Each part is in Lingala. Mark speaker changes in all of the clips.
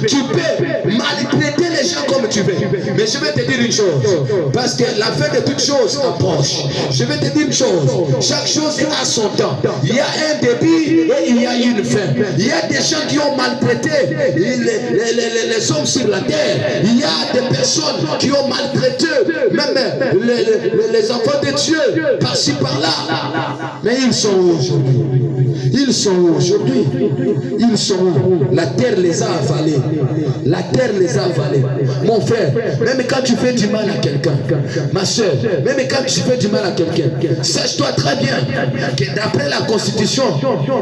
Speaker 1: Tu peux maltraiter les gens comme tu veux. Mais je vais te dire une chose. Parce que la fin de toute chose approche. Je vais te dire une chose. Chaque chose a son temps. Il y a un début et il y a une fin. Il y a des gens qui ont maltraité les hommes sur la terre. Il y a des personnes qui ont maltraité même les enfants de Dieu par-ci par-là. Mais ils sont où aujourd'hui? Ils sont où aujourd'hui? Ils sont où? La terre les a avalés. La terre les a avalés. Mon frère, même quand tu fais du mal à quelqu'un, ma soeur, même quand tu fais du mal à quelqu'un, sache-toi très bien que d'après la constitution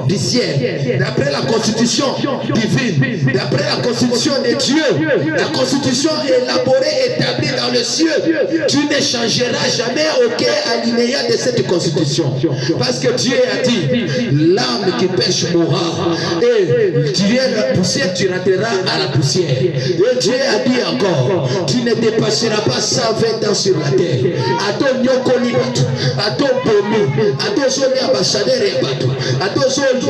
Speaker 1: du ciel, d'après la constitution divine, d'après la constitution de Dieu, la constitution élaborée, établie dans le ciel, tu ne changeras jamais aucun alinéa de cette constitution. Parce que Dieu a dit, l'âme qui pêche mourra, et tu viens de la poussière, tu rentres à la poussière. Et Dieu a dit encore, tu ne dépasseras pas 120 ans sur la terre. À ton nyokoli batu, à ton bomi, à ton zoni ambassadeur et batu, à ton zoni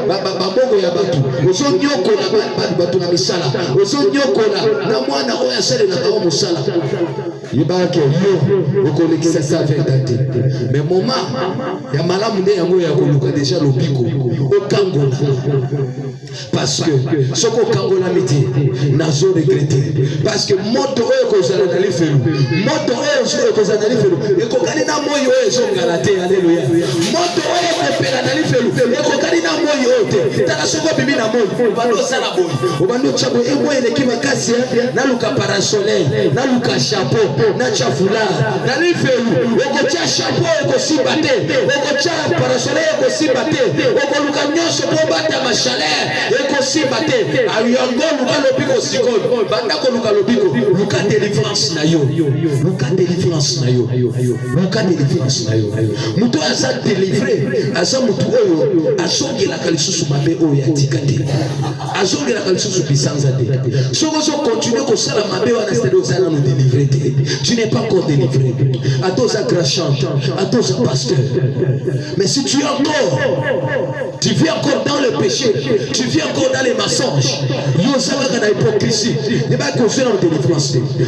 Speaker 1: babongo ya batu, au zoni nyokola batu na misala, au zoni nyokola na mwana oya sale na kao musala. Yibake yo, okolekisa 120 ans. Mais moment, ya malamu nde yango ya koluka déjà lobiko, okangola. Parce que ce qu'on kangola miti, nazo regretter. Parce que moto oyo kozala na lifelu, moto oyo kozala na lifelu, ekokani na moyo oyo zonga te, alléluia. Moto oyo epela na lifelu, ekokani na moyo oyo te. Tala soko bibi na moyo, bando sala boy. Obando chabo emo eleki makasi na luka parasoleil, na luka chapeau, na chafula, na lifelu, okocha chapeau ekosimba te, okocha parasoleil ekosimba te, okoluka nyonso po bata machaleur. Ekosimba te ayongo luka lobiko sikoyo banda ko luka lobiko luka délivrance na yo, luka délivrance na yo, luka délivrance na yo. Muto asa délivré asa mutu oyo asongela kalisusu mabe oyo atika te, asongela kalisusu bisanza te. Soko so continuer ko sala mabe wana c'est donc ça nous délivrer te. Tu n'es pas encore délivré. À tous à grand chanteur, à tous à pasteur. Mais si tu es encore, tu vis encore dans le péché, tu vis encore dans les mensonges, dans l'hypocrisie,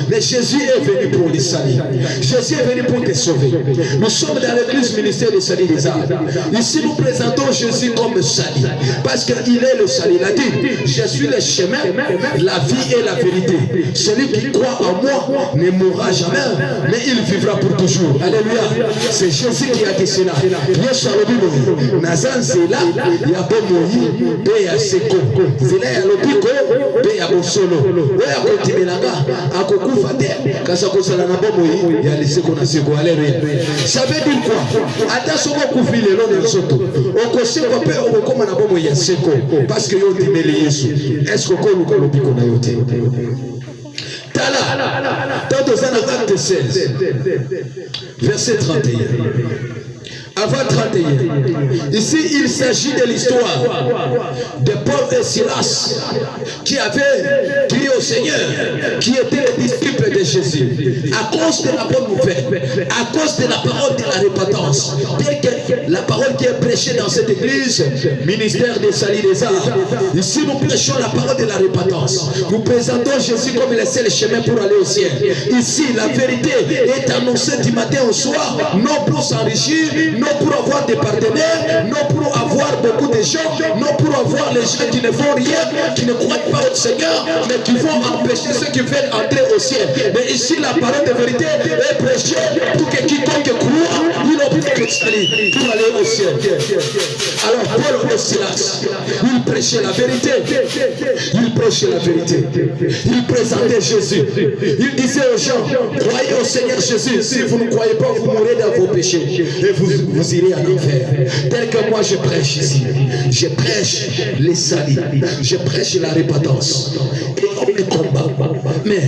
Speaker 1: mais Jésus est venu pour les salir. Jésus est venu pour te sauver. Nous sommes dans l'église ministère des salis des arts. Ici nous présentons Jésus comme salut, parce qu'il est le salut. Il a dit, je suis le chemin, la vie et la vérité. Celui qui croit en moi ne mourra jamais, mais il vivra pour toujours. Alléluia. C'est Jésus qui a dit cela. Be ya seko zila ya lobiko be ya bosolo oya kotimelanga akokufa te kasa kosala na bomo ya leseko na seko. Alléluia. Ça veut dire quoi? Ata soko kufile lo na soto okoseko pe okoma na bomo ya seko parce que yo timeli Yesu. Est-ce que ko luka lobiko na yo te? Tala tanto sana acte 16 verset 31. Avant 31. Ici, il s'agit de l'histoire de Paul et Silas qui avaient crié au Seigneur, qui étaient les disciples de Jésus. À cause de la bonne nouvelle, à cause de la parole de la repentance, telle que la parole qui est prêchée dans cette église, ministère des salis des arts. Ici, nous prêchons la parole de la repentance. Nous présentons Jésus comme le seul chemin pour aller au ciel. Ici, la vérité est annoncée du matin au soir, non pour s'enrichir, non pour avoir des partenaires, non pour avoir beaucoup de gens, non pour avoir les gens qui ne font rien, qui ne croient pas au Seigneur, mais qui vont empêcher ceux qui veulent entrer au ciel. Mais ici, la parole de vérité est prêchée pour que quiconque croit, il n'a plus que salut pour aller au ciel. Alors, Paul et Silas, ils prêchaient la vérité. Ils prêchaient la vérité. Ils présentaient Jésus. Ils disaient aux gens, croyez au Seigneur Jésus. Si vous ne croyez pas, vous mourrez dans vos péchés. Et vous irez en enfer. Tel que moi je prêche ici. Je prêche les salis. Je prêche la repentance. Et le combat. Mais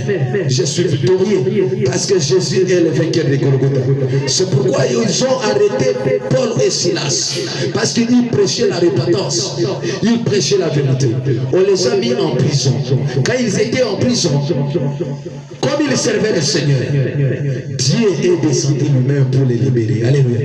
Speaker 1: je suis victorieux parce que Jésus est le vainqueur de Golgotha. C'est pourquoi ils ont arrêté Paul et Silas. Parce qu'ils prêchaient la repentance. Ils prêchaient la vérité. On les a mis en prison. Quand ils étaient en prison, comme ils servaient le Seigneur, Dieu est descendu lui-même pour les libérer. Alléluia.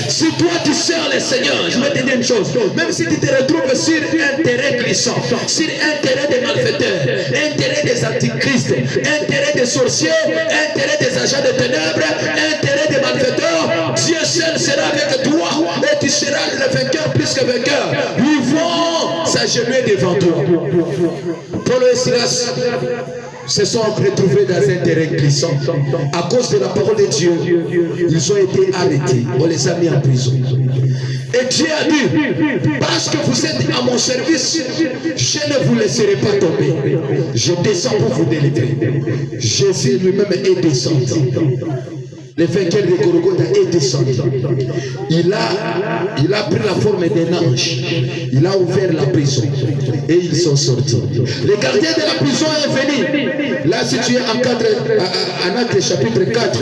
Speaker 1: Si toi tu sers le Seigneur, je vais te dire une chose, même si tu te retrouves sur un terrain glissant, sur un terrain des malfaiteurs, un terrain des antichrists, un terrain des sorciers, un terrain des agents de ténèbres, un terrain des malfaiteurs, Dieu seul sera avec toi et tu seras le vainqueur plus que vainqueur. Ils vont s'agenouiller devant toi. Paul et Silas se sont retrouvés dans un terrain glissant. À cause de la parole de Dieu, ils ont été arrêtés. On les a mis en prison. Et Dieu a dit, parce que vous êtes à mon service, je ne vous laisserai pas tomber. Je descends pour vous délivrer. Jésus lui-même est descendu. Le vainqueur de Golgotha est descendu. Il a pris la forme d'un ange. Il a ouvert la prison. Et ils sont sortis. Le gardien de la prison est venu. Là, si tu es en Actes chapitre 4,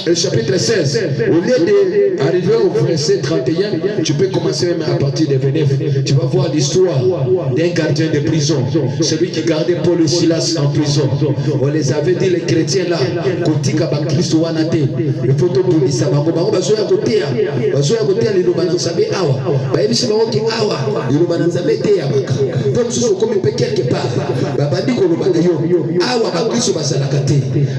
Speaker 1: et chapitre 16, au lieu d'arriver au verset 31, tu peux commencer même à partir de 29. Tu vas voir l'histoire d'un gardien de prison. Celui qui gardait Paul et Silas en prison. On les avait dit, les chrétiens là, Kotika Bakristo Wanate. Il faut tout pour ça. Bazoya côté, bazoya côté les Lobanansabe awa. Baebisi baoki awa. Les Lobanansabe te yamaka. Comme ce sont comme quelque part. Babadi ko Lobanayo. Awa bakristo basalakate.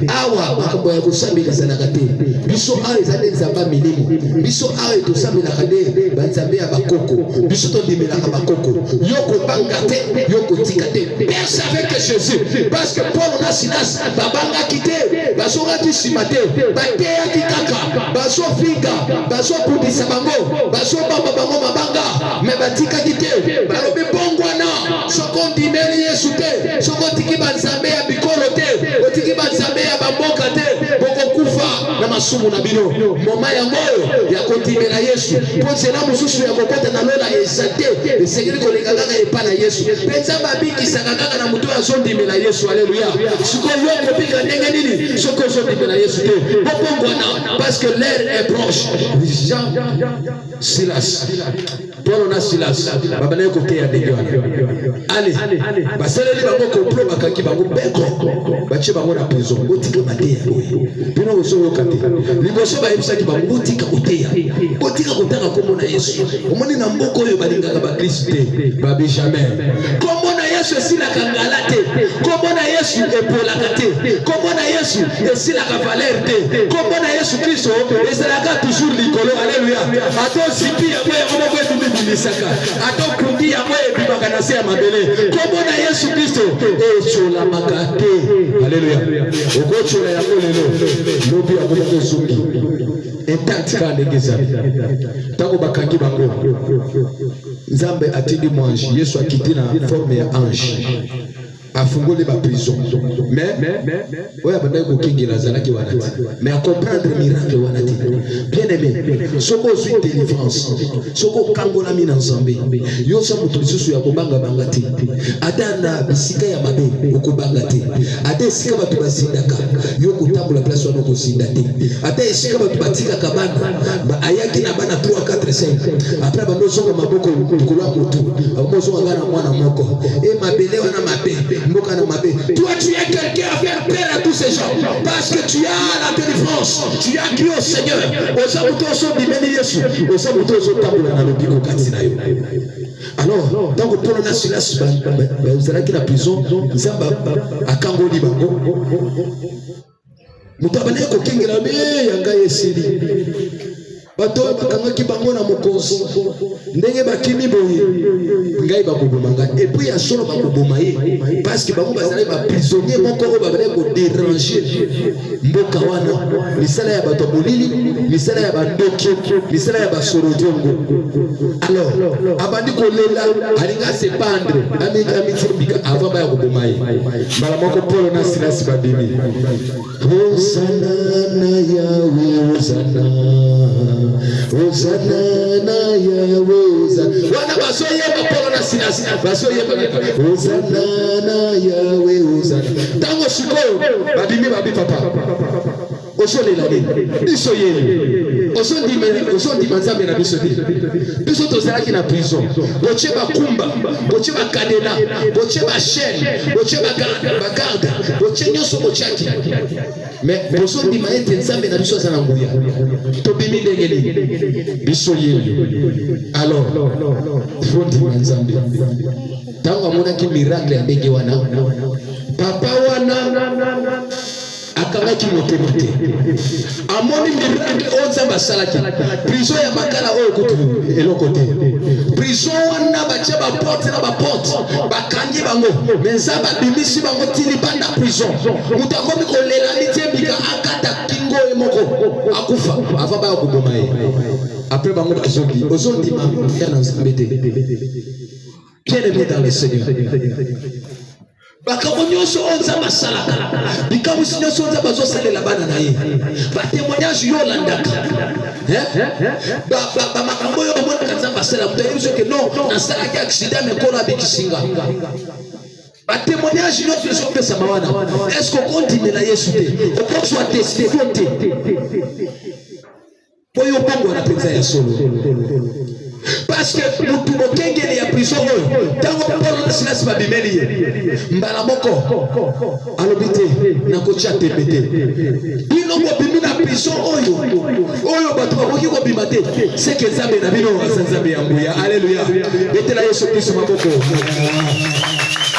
Speaker 1: Awa bakaboya ko sambela salakate. Biso awa ezale nzamba milimo. Biso awa to sambela kade banzabe ya bakoko. Biso to dimela ka bakoko. Yoko bangate, yoko tikate. Perce avec Jésus. Parce que Paul na Silas babanga kité. Basora tu simate. Bateya kikaka, baso finga, baso pudisa bango, baso bamba bango mabanga, me batika kite, balobe bongwana, soko ndimeli Yesu te, soko tiki banzambe ya bikolo te, otiki banzambe ya bamboka te, boko kufa na masumu na bino, moma ya moyo ya kotimela Yesu, ponse na mususu ya kokota na lola esate, esengeli koleka kaka epana Yesu, penza babiki sakaka na mutu ya sondimela Yesu, haleluya, soko yoko pika ndenge nini, soko sondimela Yesu te, parce que l'air est proche. Jean, Silas, Paul na Silas, babane côté ya dégâts. Allez, basaleli bango complot bakaki bango beko, bache bango na prison, botika matea. Bino oso okate. Liboso ba ebisaki bango botika kotea. Botika kotaka kombo na Yesu. Omoni na mboko oyo balingaka ba Kristo te, ba Benjamin. Kombo na Yesu esila kangala te. Kombo na Yesu epolaka te. Kombo na Yesu esila ka valeur te. Kombo na Yesu Kristo ezalaka toujours likolo. Alléluia. Ato sipi ya moyo kombo kwetu bibilisaka. Ato kundi ya moyo bibaka na se ya mabele. Kombo na Yesu Kristo echola makate. Alléluia. Okochola ya lelo. Lobi ya kombo zungi. Intact kande geza. Tango bakangi bango. Nzambe atindi mwanji. Yesu akiti na forme ya ange. Afungoli ba prison. Mais oya banda ko kingila zalaki wanati. Mais à comprendre miracle wanati. Bien aimé, soko suite délivrance. Soko kangola mina nzambe. Yo sa mutu lisusu ya kobanga bangati. Adana bisika ya mabe okobanga te. Ade sika batu basindaka. Yo kotambola place wana kosindate. Ade sika batu batika kabana. Ba ayaki na bana 3 4 5. Après bando zonga maboko kola mutu. Abo zonga ngana mwana moko. E mabele wana mabe. Toi tu es quelqu'un à faire peur à tous ces gens parce que tu as la délivrance, tu as crié au Seigneur. Alors, donc pour la Silas, vous allez la prison, à Kangoli Bango. Mutabane ko kingela be yanga yesili. Bato bakangaki bango na mokonzi ndenge bakimi boye ngai bakobomanga et puis ya solo bakoboma ye parce que bango bazali ba prisonnier moko ko babale ko déranger mboka wana misala ya bato bolili misala ya bandoki misala ya basorodiongo. Alors abandi ko lela alinga se pendre amitsibika avant ba koboma ye bala moko Paul na Silas babimi Hosanna na Yahweh Hosanna na Yahweh wana basoyeba Paul na Silas basoyeba Hosanna na Yahweh Hosanna tango sikoyo babimi babi papa osolela nini biso yeli osondi manzambe na biso te biso tozalaki na prison boche bakumba boche bakadena boche bachaîne boche bagarde boche nyonso bochaki mais bosondi maete nzambe na biso azala nguya tobimi ndengeli biso yeli alors fondi manzambe tango amonaki miracle ya ndenge wana papa wana akangaki motema te amoni miracle oyo nzambe asalaki prison ya makala oyo kutu eloko te prison wana batia baporte na baporte bakangi bango me nzambe abimisi bango tili banda prison moto akomi kolela niti ebika akata kingo ye moko akufa avant baya koboma ye après bango bazoki ozondima ya na nzambe te bien-aimé dans le Seigneur bakabo nyonso onza masalaka bikabu nyonso onza bazosalela bana na ye batémoignage yo landaka ba makambo yo mona kanza basala mutayi soke non nasalaki accident mekolo abikisinga batémoignage nyonso ezopesa mawana est-ce qu'on continue na Yesu te on soit testé te poyo bongo na penza ya solo parce que mutu mokengeli ya prison oyo tango Paul na Silas babimeli mbala moko alobi te nakotia tembe te bino bobimi na prison oyo bato bakoki kobima te seke nzambe na bino nzambe ya nguya alleluya betela Yesu Kristo maboko